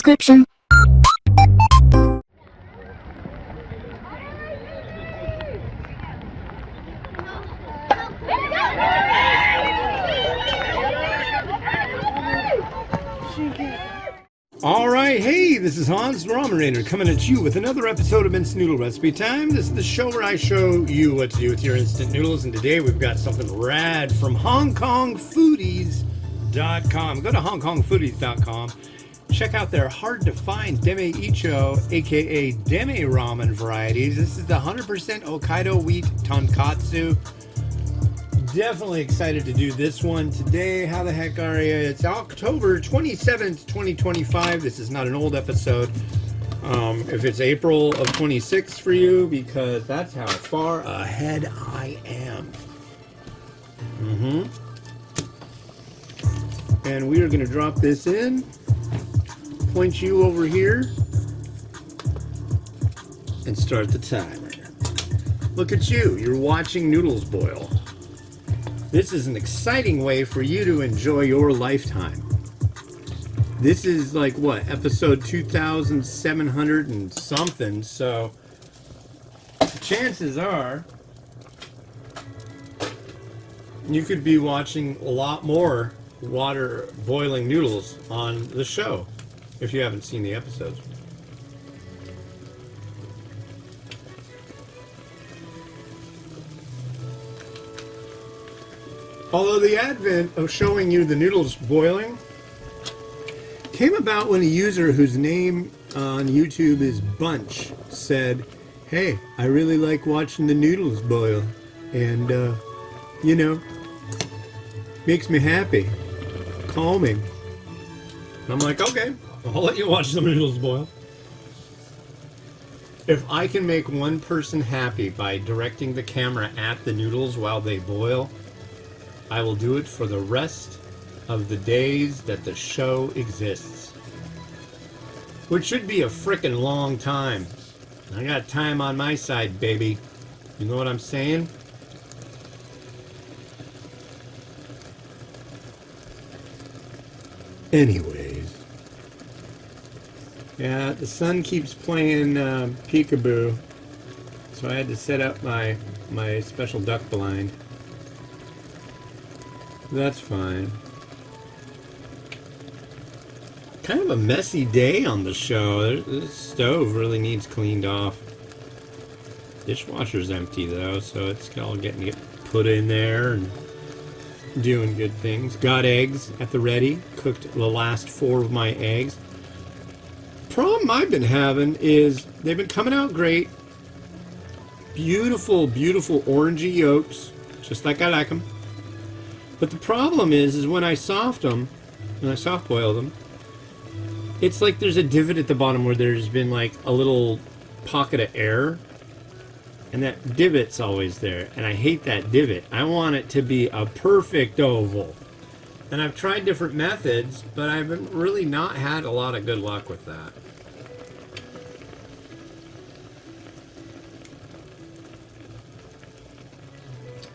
description. Alright, hey, this is Hans the Ramen Rainer coming at you with another episode of Instant Noodle Recipe Time. This is the show where I show you what to do with your instant noodles, and today we've got something rad from HongKongFoodies.com. Go to HongKongFoodies.com, check out their hard-to-find Demae Iccho, aka Demae ramen varieties. This is the 100% Hokkaido wheat Tonkotsu. Definitely excited to do this one today. How the heck are you? It's October 27th, 2025. This is not an old episode. If it's April of 26 for you, because that's how far ahead I am. And we are going to drop this in. Point you over here. And start the timer. Look at you. You're watching noodles boil. This is an exciting way for you to enjoy your lifetime. This is like what, episode 2700 and something, so chances are you could be watching a lot more water boiling noodles on the show if you haven't seen the episodes. Although the advent of showing you the noodles boiling came about when a user whose name on YouTube is Bunch said, "Hey, I really like watching the noodles boil, and you know, makes me happy, calming." And I'm like, okay, I'll let you watch the noodles boil. If I can make one person happy by directing the camera at the noodles while they boil, I will do it for the rest of the days that the show exists. Which should be a frickin' long time. I got time on my side, baby. You know what I'm saying? Anyways. Yeah, the sun keeps playing peekaboo. So I had to set up my special duck blind. That's fine. Kind of a messy day on the show. This stove really needs cleaned off. Dishwasher's empty though, so it's all getting put in there and doing good things. Got eggs at the ready. Cooked the last 4 of my eggs. Problem I've been having is they've been coming out great. Beautiful, beautiful orangey yolks, just like I like them. But the problem is when I soft boil them, it's like there's a divot at the bottom where there's been like a little pocket of air, and that divot's always there, and I hate that divot. I want it to be a perfect oval. And I've tried different methods, but I've really not had a lot of good luck with that.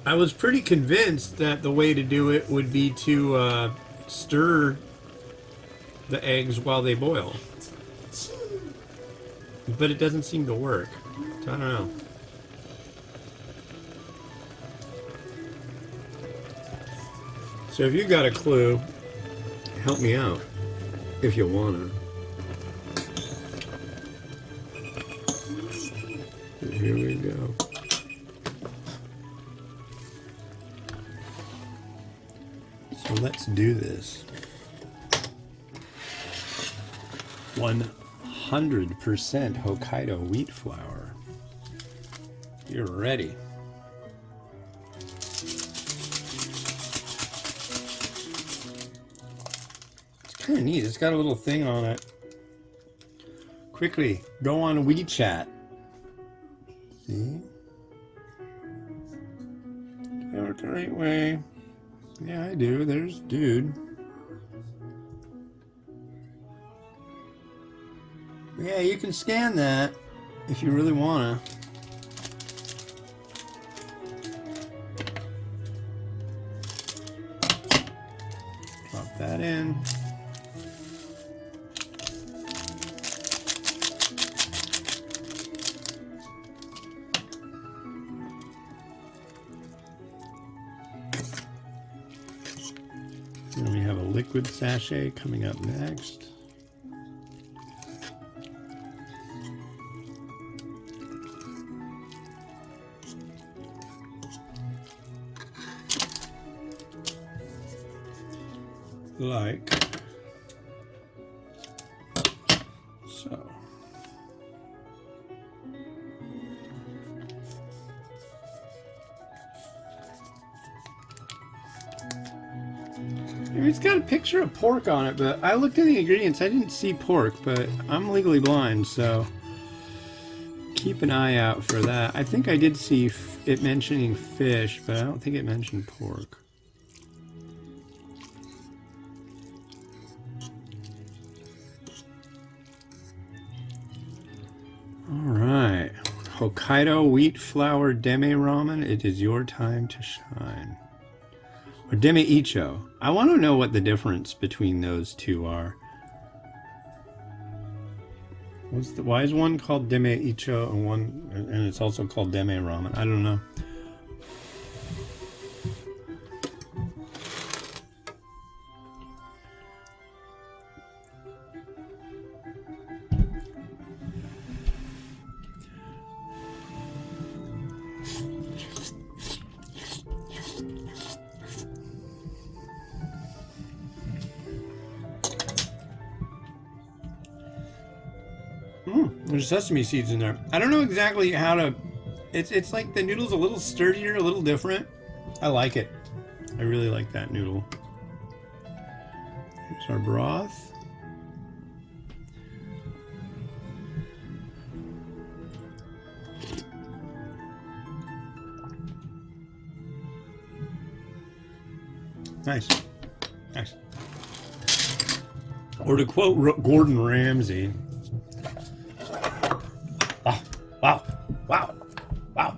I was pretty convinced that the way to do it would be to stir the eggs while they boil. But it doesn't seem to work. So I don't know. So if you got a clue, help me out if you wanna. Here we go. So let's do this. 100% Hokkaido wheat flour. You're ready. It's kind of neat. It's got a little thing on it. Quickly, go on WeChat. See? Do it the right way. Yeah, I do. There's dude. Yeah, you can scan that if you really wanna. Drop that in. And we have a liquid sachet coming up next. Like so. It's got a picture of pork on it, but I looked at the ingredients. I didn't see pork, but I'm legally blind, so keep an eye out for that. I think I did see it mentioning fish, but I don't think it mentioned pork. Alright, Hokkaido wheat flour Demae ramen, it is your time to shine. Or Demae Iccho. I want to know what the difference between those two are. Why is one called Demae Iccho and it's also called Demae ramen? I don't know. There's sesame seeds in there. I don't know exactly how to... It's like the noodle's a little sturdier, a little different. I like it. I really like that noodle. Here's our broth. Nice. Nice. Or to quote Gordon Ramsay... Wow, wow, wow.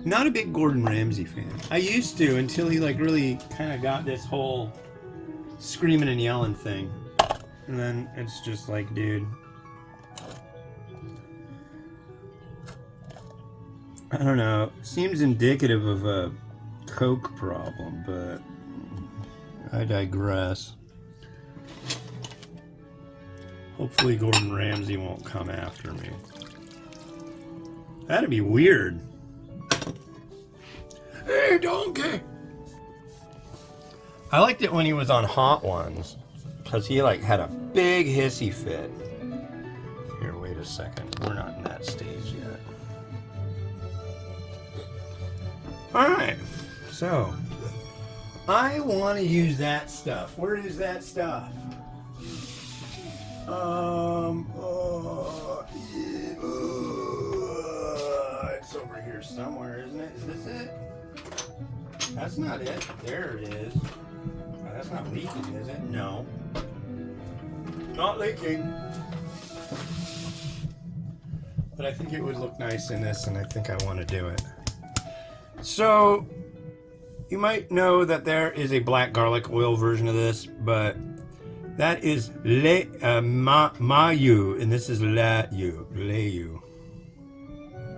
Not a big Gordon Ramsay fan. I used to until he like really kind of got this whole screaming and yelling thing. And then it's just like, dude. I don't know. Seems indicative of a Coke problem, but I digress. Hopefully Gordon Ramsay won't come after me. That'd be weird. Hey, donkey! I liked it when he was on Hot Ones, because he like had a big hissy fit. Here, wait a second. We're not in that stage yet. Alright, so I want to use that stuff. Where is that stuff? It's over here somewhere, isn't it? Is this it? That's not it. There it is. Oh, that's not leaking, is it? No. Not leaking. But I think it would look nice in this, and I think I want to do it. So, you might know that there is a black garlic oil version of this, but that is Mayu, and this is Leyu.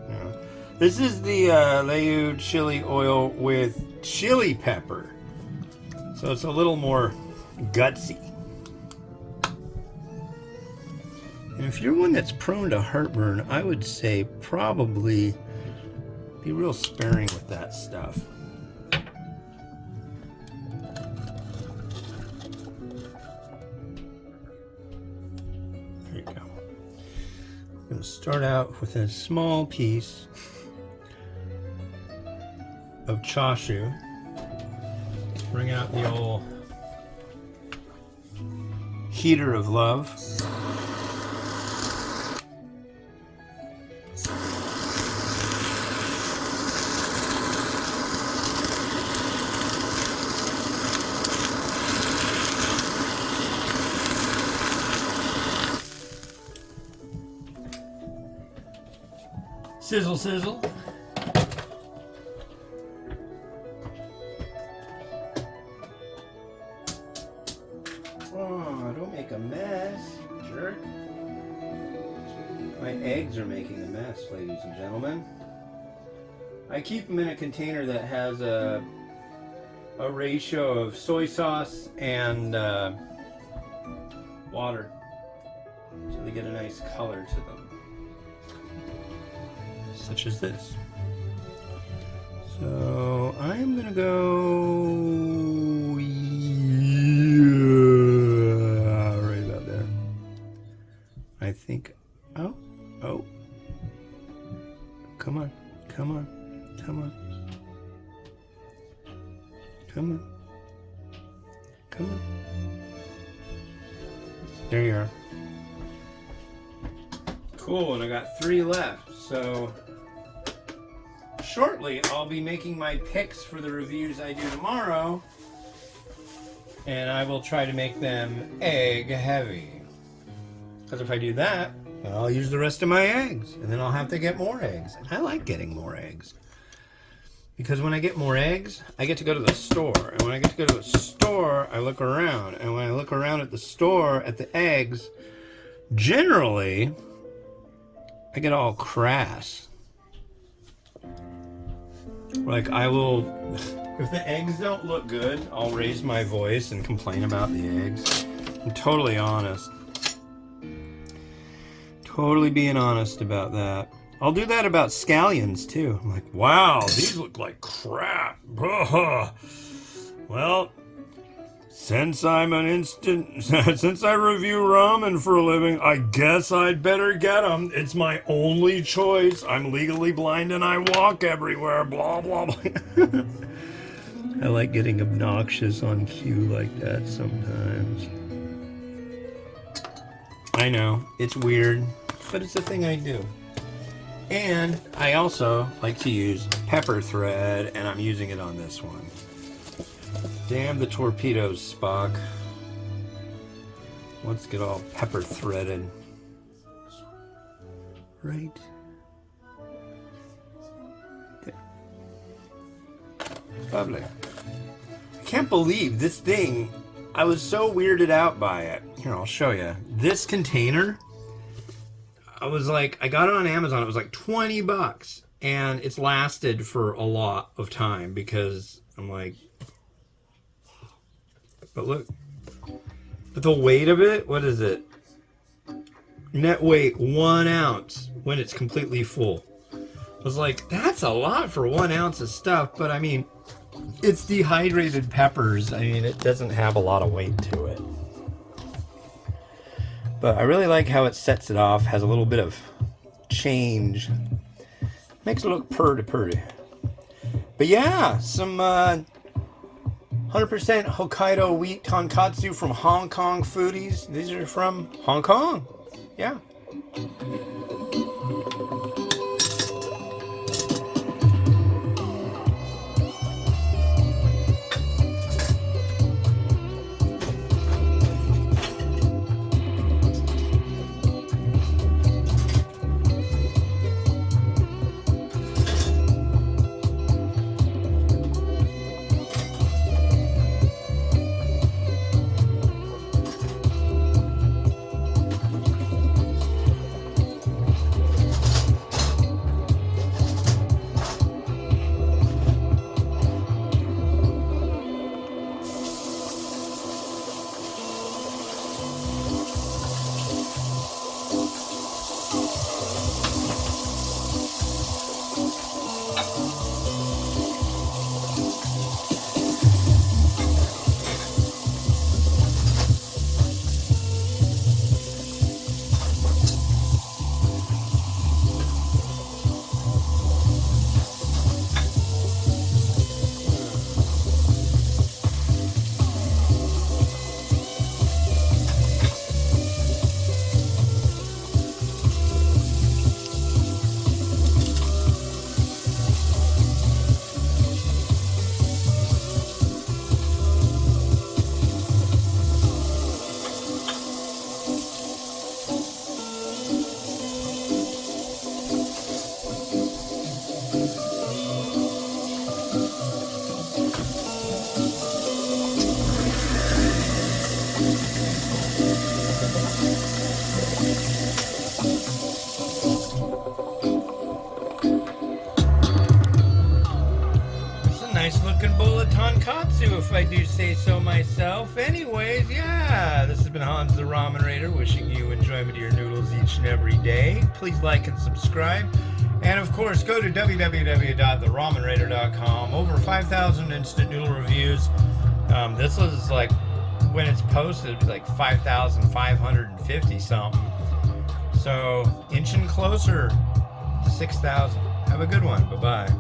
Yeah. This is the Leyu chili oil with chili pepper. So it's a little more gutsy. And if you're one that's prone to heartburn, I would say probably be real sparing with that stuff. I'm going to start out with a small piece of chashu. Bring out the old heater of love. Sizzle, sizzle. Oh, don't make a mess, jerk. My eggs are making a mess, ladies and gentlemen. I keep them in a container that has a ratio of soy sauce and water, so they get a nice color to them, such as this. So I'm gonna go right about there. I think. Oh, come on, come on, come on, come on, come on. There you are. Cool, and I got 3 left, so shortly I'll be making my picks for the reviews I do tomorrow, and I will try to make them egg heavy, because if I do that, I'll use the rest of my eggs, and then I'll have to get more eggs. And I like getting more eggs, because when I get more eggs, I get to go to the store, and when I get to go to the store, I look around, and when I look around at the store at the eggs, generally I get all crass. Like, I will, if the eggs don't look good, I'll raise my voice and complain about the eggs. I'm totally honest. Totally being honest about that. I'll do that about scallions too. I'm like, wow, these look like crap. Well, since I'm since I review ramen for a living, I guess I'd better get them. It's my only choice. I'm legally blind and I walk everywhere. Blah, blah, blah. I like getting obnoxious on cue like that sometimes. I know, it's weird, but it's a thing I do. And I also like to use pepper thread, and I'm using it on this one. Damn the torpedoes, Spock. Let's get all pepper threaded. Right there. Lovely. I can't believe this thing, I was so weirded out by it. Here, I'll show you. This container, I was like, I got it on Amazon. It was like 20 bucks. And it's lasted for a lot of time because I'm like, but look, but the weight of it, what is it? Net weight 1 ounce when it's completely full. I was like, that's a lot for 1 ounce of stuff. But I mean, it's dehydrated peppers. I mean, it doesn't have a lot of weight to it. But I really like how it sets it off, has a little bit of change. Makes it look purty. But yeah, some 100% Hokkaido wheat tonkotsu from Hong Kong foodies. These are from Hong Kong. Yeah. nice looking bowl of tonkotsu, if I do say so myself. Anyways, yeah, this has been Hans the Ramen Raider, wishing you enjoyment of your noodles each and every day. Please like and subscribe. And of course, go to www.theramenraider.com. Over 5,000 instant noodle reviews. This was like, when it's posted, it's like 5,550 something. So, inching closer to 6,000. Have a good one. Bye-bye.